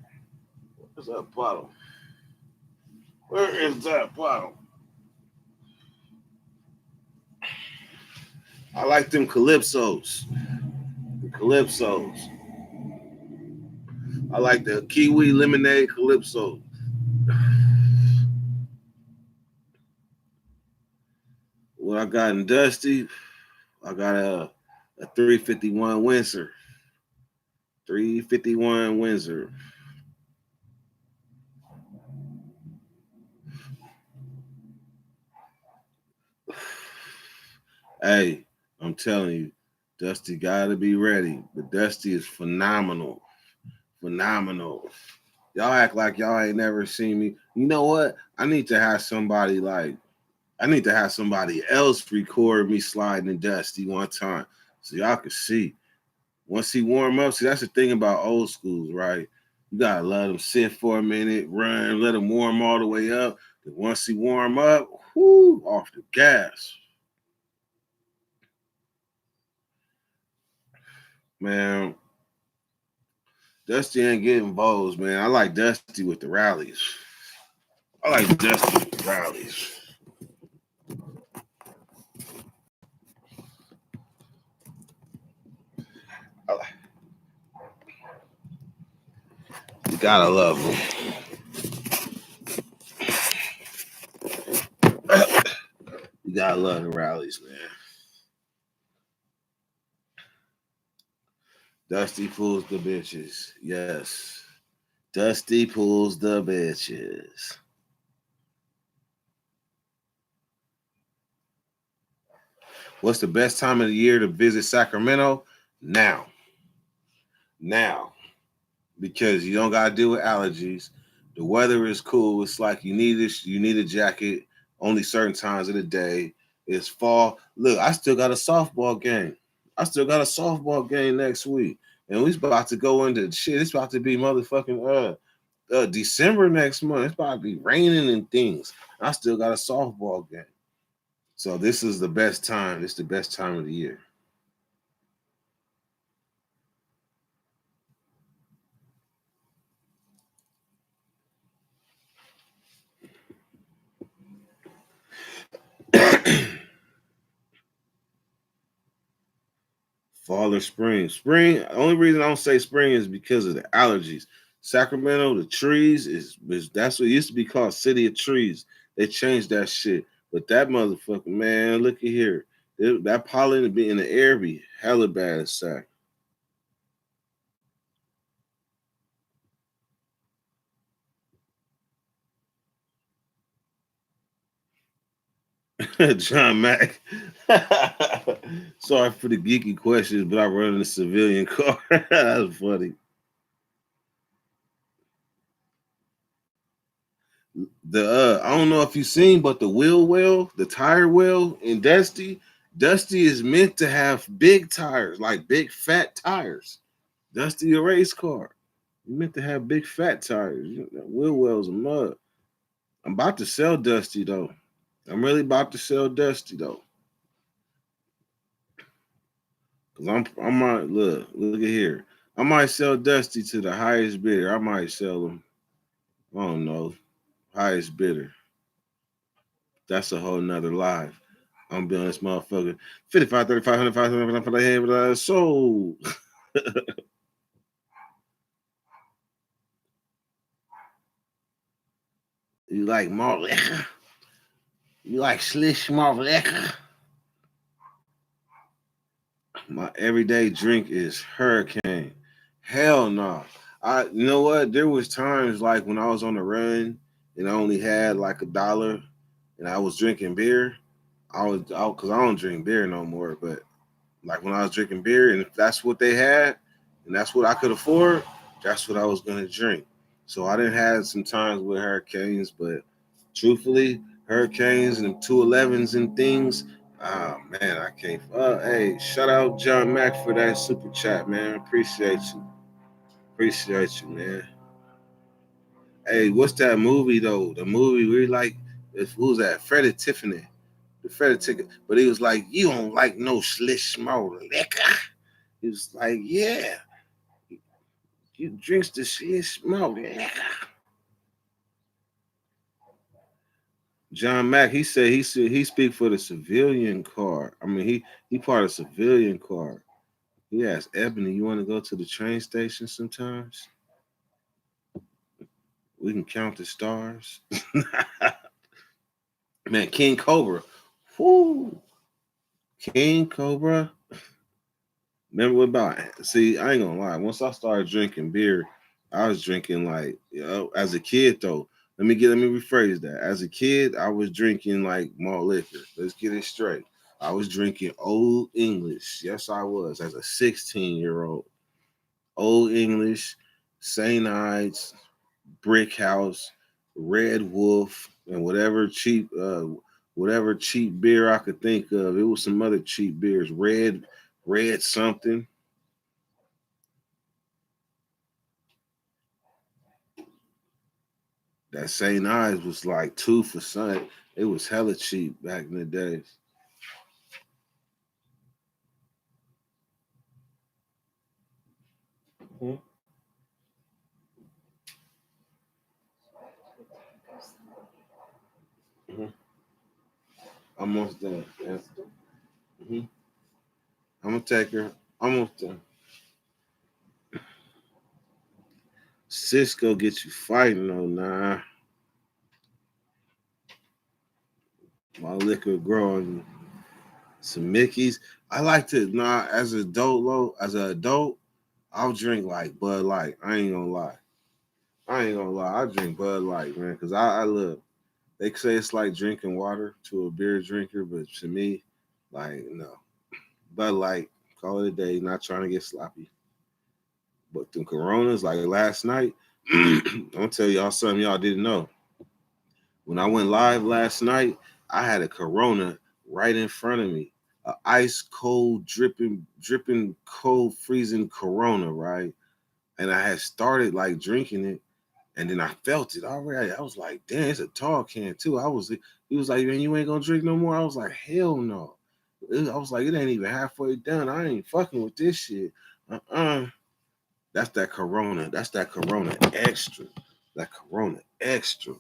Where's that bottle? Where is that bottle? I like them Calypsos. The Calypsos. I like the kiwi lemonade Calypso. What I got in Dusty, I got a 351 Windsor. 351 Windsor. Hey, I'm telling you, Dusty gotta be ready. But Dusty is phenomenal. Phenomenal. Y'all act like y'all ain't never seen me. You know what? I need to have somebody else record me sliding in Dusty one time so y'all can see. Once he warm up, see that's the thing about old schools, right? You gotta let him sit for a minute, run, let him warm all the way up. Then once he warm up, whoo, off the gas. Man, Dusty ain't getting bowls, man. I like Dusty with the rallies. I like Dusty with the rallies. You gotta love him. You gotta love the rallies, man. Dusty pulls the bitches. Yes. Dusty pulls the bitches. What's the best time of the year to visit Sacramento? Now. Now. Because you don't gotta deal with allergies. The weather is cool. It's like you need a jacket only certain times of the day. It's fall. Look, I still got a softball game. Next week. And we about to go into shit. It's about to be motherfucking December next month. It's about to be raining and things. I still got a softball game. So this is the best time. It's the best time of the year. Fall or spring. Spring, the only reason I don't say spring is because of the allergies. Sacramento, the trees is that's what used to be called City of Trees. They changed that shit. But that motherfucker, man, look at here. That pollen be in the air be hella bad as Sac. John Mack. Sorry for the geeky questions, but I run in a civilian car. That's funny. I don't know if you've seen, but the wheel well, the tire well in Dusty is meant to have big tires, like big fat tires. Dusty a race car. You meant to have big fat tires. That wheel well's a mud. I'm about to sell Dusty though. I'm really about to sell Dusty though. Cause I might look at here. I might sell Dusty to the highest bidder. I might sell him. I don't know. Highest bidder. That's a whole nother live. I'm gonna be on this motherfucker. 55, 35, 100, for the head, but sold. You like malt liquor? You like slish malt liquor? My everyday drink is Hurricane. Hell no. You know what? There was times like when I was on the run and I only had like $1 and I was drinking beer. Because I don't drink beer no more. But like when I was drinking beer, and if that's what they had, and that's what I could afford, that's what I was gonna drink. So I didn't have some times with Hurricanes, but truthfully, Hurricanes and 211s and things. Oh man, I can't. Hey, shout out John Mack for that super chat, man. Appreciate you. Appreciate you, man. Hey, what's that movie though? The movie we like, who's that? Freddie Tiffany. The Freddie ticket. But he was like, you don't like no slish small liquor. He was like, yeah, you drinks the slish small liquor. John Mack, he speak for the civilian car. I mean, he part of civilian car. He asked Ebony, you want to go to the train station sometimes? We can count the stars. Man, King Cobra. Whoo. King Cobra. Remember what about? See, I ain't gonna lie. Once I started drinking beer, I was drinking like, as a kid though. Let me rephrase that. As a kid, I was drinking like malt liquor. Let's get it straight. I was drinking Old English. Yes, I was as a 16-year-old. Old English, St. Ides, Brick House, Red Wolf, and whatever cheap beer I could think of. It was some other cheap beers. Red something. That St. Ives was like 2 for something. It was hella cheap back in the days. Mm-hmm. Mm-hmm. Almost done. Yeah. Mm-hmm. I'm gonna take her. Almost done. Cisco get you fighting though, nah. My liquor growing. Some Mickey's. I like to as an adult as an adult, I'll drink like Bud Light. I ain't gonna lie. I drink Bud Light, man, because I look. They say it's like drinking water to a beer drinker, but to me, like no. Bud Light, call it a day, not trying to get sloppy. But the Coronas, like last night, I'm gonna tell y'all something y'all didn't know. When I went live last night, I had a Corona right in front of me, a ice cold, dripping cold, freezing Corona, right? And I had started like drinking it, and then I felt it already. I was like, damn, it's a tall can too. He was like, man, you ain't gonna drink no more. I was like, hell no. I was like, it ain't even halfway done. I ain't fucking with this shit. That's that Corona. That's that Corona extra. That Corona extra.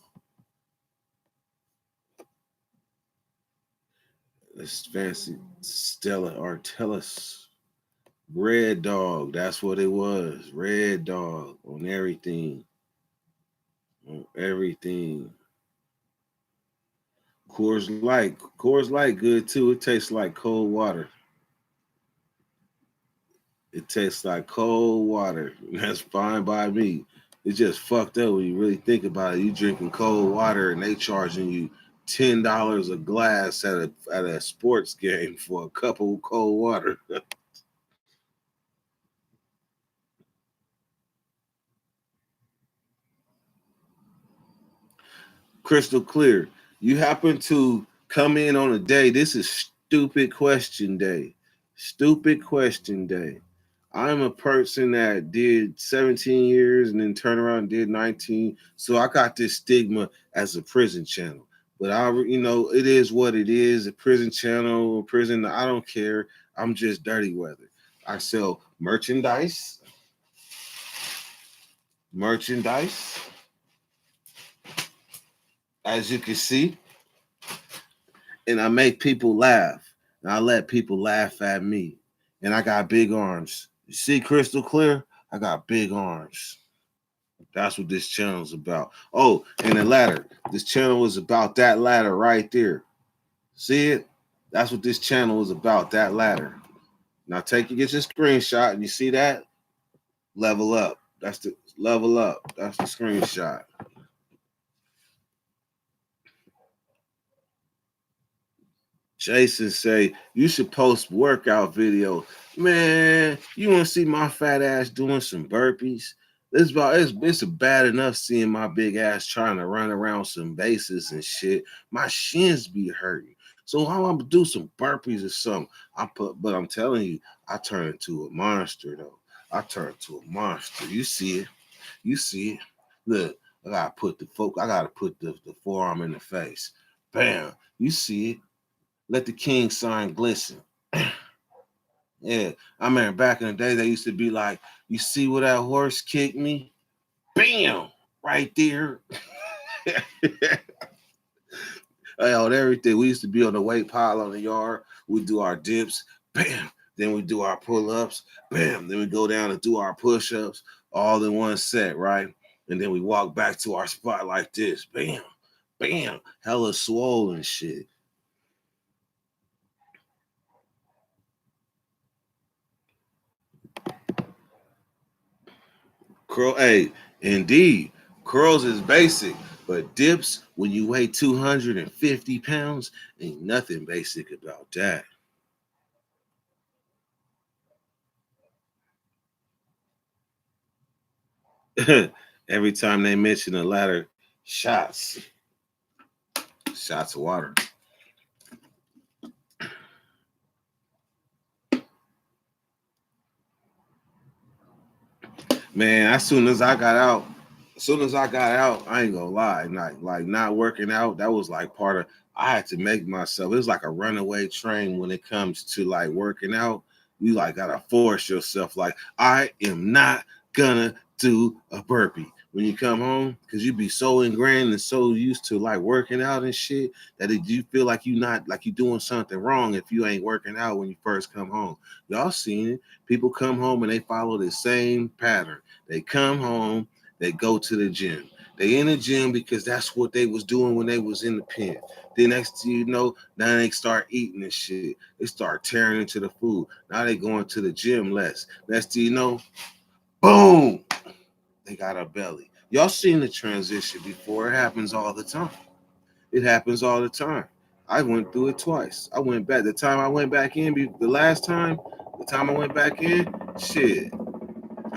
This fancy Stella Artellus. Red Dog. That's what it was. Red Dog on everything. On everything. Coors Light. Coors Light good too. It tastes like cold water. It tastes like cold water. That's fine by me. It's just fucked up when you really think about it. You drinking cold water and they charging you $10 a glass at a sports game for a cup of cold water. Crystal clear. You happen to come in on a day. This is stupid question day. Stupid question day. I'm a person that did 17 years and then turned around and did 19. So I got this stigma as a prison channel. But it is what it is. A prison channel, prison, I don't care. I'm just dirty weather. I sell merchandise. As you can see, and I make people laugh, and I let people laugh at me, and I got big arms. You see, crystal clear? I got big arms. That's what this channel is about. Oh, and the ladder. This channel is about that ladder right there. See it? That's what this channel is about, that ladder. Now get your screenshot, and you see that? Level up. That's the level up. That's the screenshot. Jason say, you should post workout video. Man, you want to see my fat ass doing some burpees? It's bad enough seeing my big ass trying to run around some bases and shit. My shins be hurting. So how I'm gonna do some burpees or something? But I'm telling you, I turn into a monster though. I turn into a monster. You see it. You see it. Look, I gotta put the forearm in the face. Bam. You see it. Let the king sign glisten. Yeah, I remember back in the day, they used to be like, you see where that horse kicked me? Bam! Right there. On everything. We used to be on the weight pile on the yard. We do our dips. Bam! Then we do our pull-ups. Bam! Then we go down and do our push-ups all in one set, right? And then we walk back to our spot like this. Bam! Bam! Hella swollen shit. Hey, indeed, curls is basic, but dips when you weigh 250 pounds ain't nothing basic about that. Every time they mention the ladder, shots of water. Man, as soon as I got out, I ain't gonna lie, not working out, that was like part of, I had to make myself, it was like a runaway train when it comes to like working out. You like gotta force yourself, like, I am not gonna do a burpee when you come home, because you be so ingrained and so used to like working out and shit that you feel like you not like you doing something wrong if you ain't working out when you first come home. Y'all seen it. People come home and they follow the same pattern. They come home, they go to the gym. They in the gym because that's what they was doing when they was in the pen. Then next thing you know, now they start eating this shit. They start tearing into the food. Now they going to the gym less. Next thing you know, boom, they got a belly. Y'all seen the transition before. It happens all the time. It happens all the time. I went through it twice. I went back. The time I went back in, the time I went back in, shit,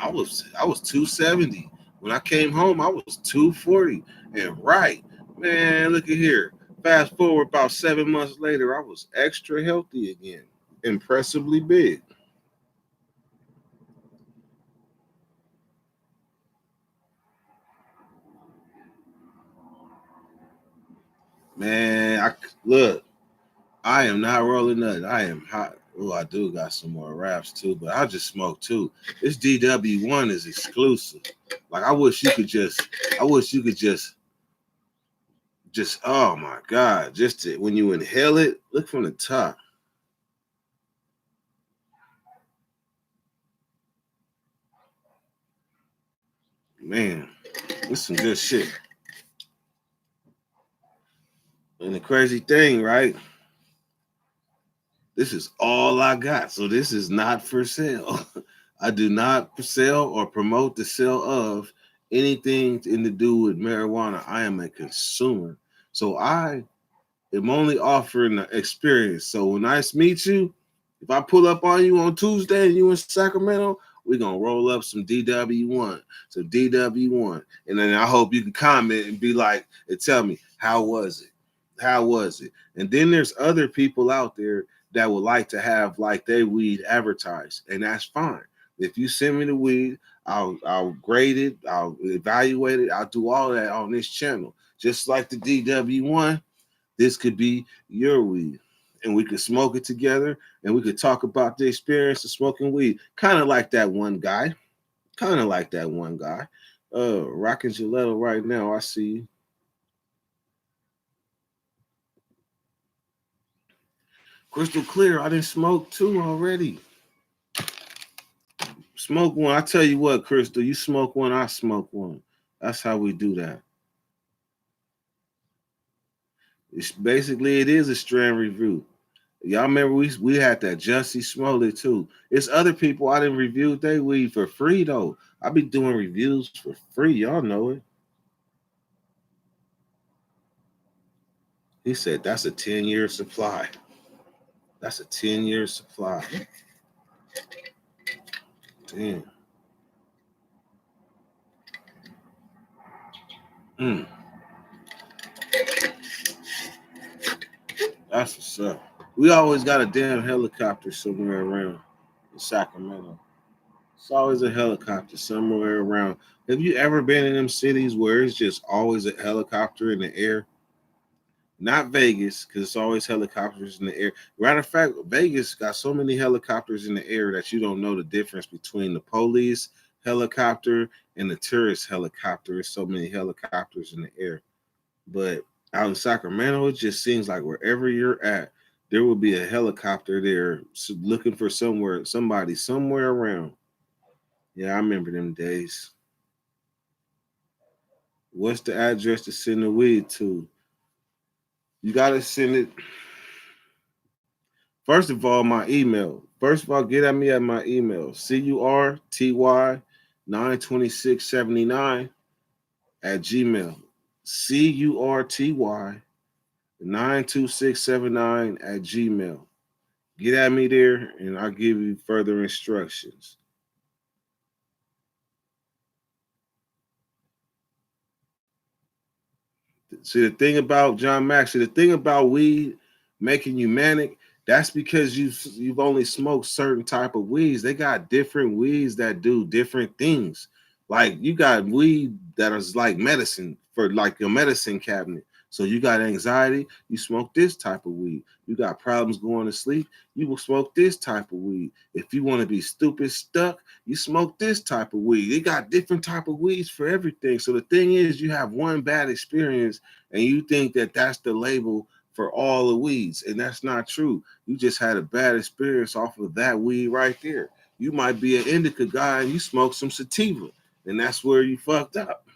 I was 270. When I came home, I was 240. And right, man, look at here. Fast forward about 7 months later, I was extra healthy again. Impressively big. Man, look, I am not rolling nothing. I am hot. Oh, I do got some more wraps too, but I just smoke too. This DW1 is exclusive. Like I wish you could just oh my God, when you inhale it, look from the top. Man, this some good shit. And the crazy thing, right? This is all I got. So this is not for sale. I do not sell or promote the sale of anything to do with marijuana. I am a consumer. So I am only offering the experience. So when I meet you, if I pull up on you on Tuesday and you in Sacramento, we're going to roll up some DW1. And then I hope you can comment and be like, and tell me, How was it? How was it? And then there's other people out there that would like to have like their weed advertised, and that's fine. If you send me the weed, I'll grade it, I'll evaluate it, I'll do all that on this channel. Just like the DW1, this could be your weed. And we could smoke it together and we could talk about the experience of smoking weed. Kind of like that one guy. Kind of like that one guy. Rocking Gillette right now. I see you. Crystal clear. I didn't smoke two already. Smoke one. I tell you what, Crystal, you smoke one, I smoke one. That's how we do that. It's basically it is a strand review. Y'all remember we had that Jussie Smollett too. It's other people I didn't review they weed for free though. I be doing reviews for free. Y'all know it. He said that's a 10-year supply. That's a 10-year supply. Damn. Mm, that's what's up. We always got a damn helicopter somewhere around in Sacramento. It's always a helicopter somewhere around. Have you ever been in them cities where it's just always a helicopter in the air? Not Vegas, because it's always helicopters in the air. Matter of fact, Vegas got so many helicopters in the air that you don't know the difference between the police helicopter and the tourist helicopter. There's so many helicopters in the air. But out in Sacramento, it just seems like wherever you're at, there will be a helicopter there looking for somebody somewhere around. Yeah, I remember them days. What's the address to send the weed to? You gotta send it. First of all, my email. First of all, get at me at my email. CURTY 92679 at Gmail. CURTY 92679 at Gmail. Get at me there and I'll give you further instructions. See the thing about John Max, the thing about weed making you manic, that's because you've only smoked certain type of weeds. They got different weeds that do different things. Like you got weed that is like medicine for like your medicine cabinet. So you got anxiety, you smoke this type of weed. You got problems going to sleep, you will smoke this type of weed. If you want to be stupid stuck, you smoke this type of weed. They got different type of weeds for everything. So the thing is, you have one bad experience and you think that that's the label for all the weeds, and that's not true. You just had a bad experience off of that weed right there. You might be an indica guy and you smoke some sativa, and that's where you fucked up.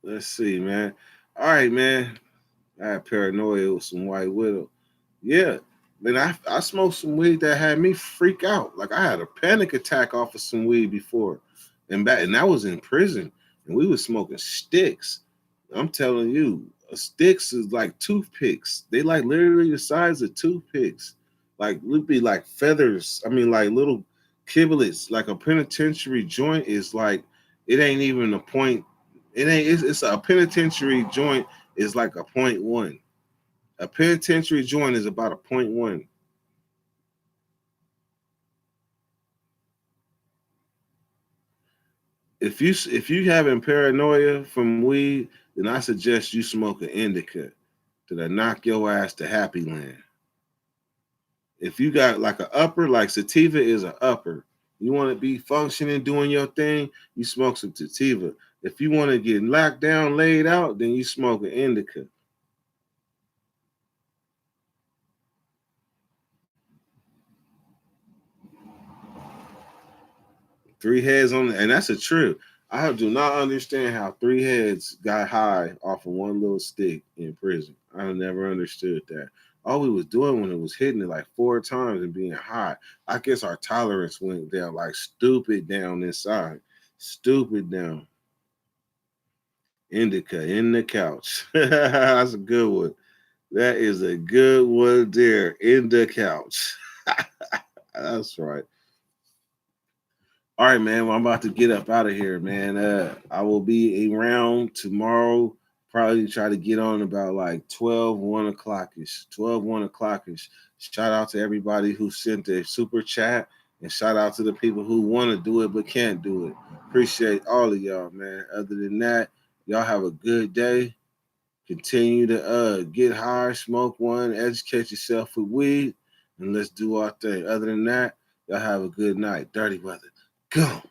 Let's see, man. All right, man. I had paranoia with some White Widow. Yeah, man. I smoked some weed that had me freak out. Like I had a panic attack off of some weed before, and that was in prison, and we was smoking sticks. I'm telling you, sticks is like toothpicks. They like literally the size of toothpicks. Like would be like feathers. I mean, like little kiblets. Like a penitentiary joint is like it ain't even a point. It ain't. It's a penitentiary joint is like a point one. A penitentiary joint is about a point one. If you having paranoia from weed, then I suggest you smoke an indica to knock your ass to happy land. If you got like an upper, like sativa is an upper. You want to be functioning, doing your thing, you smoke some sativa. If you want to get locked down, laid out, then you smoke an indica. Three heads on, and that's a trip. I do not understand how three heads got high off of one little stick in prison. I never understood that. All we was doing when it was hitting it like four times and being high, I guess our tolerance went down like stupid down inside. Stupid down. Indica in the couch. That's a good one. That is a good one there in the couch. That's right. All right, man. Well, I'm about to get up out of here, man. I will be around tomorrow. Probably try to get on about like 12, 1 o'clock ish. 12, 1 o'clock ish. Shout out to everybody who sent their super chat, and shout out to the people who want to do it but can't do it. Appreciate all of y'all, man. Other than that, y'all have a good day. Continue to get high, smoke one, educate yourself with weed, and let's do our thing. Other than that, y'all have a good night. Dirty weather. Go.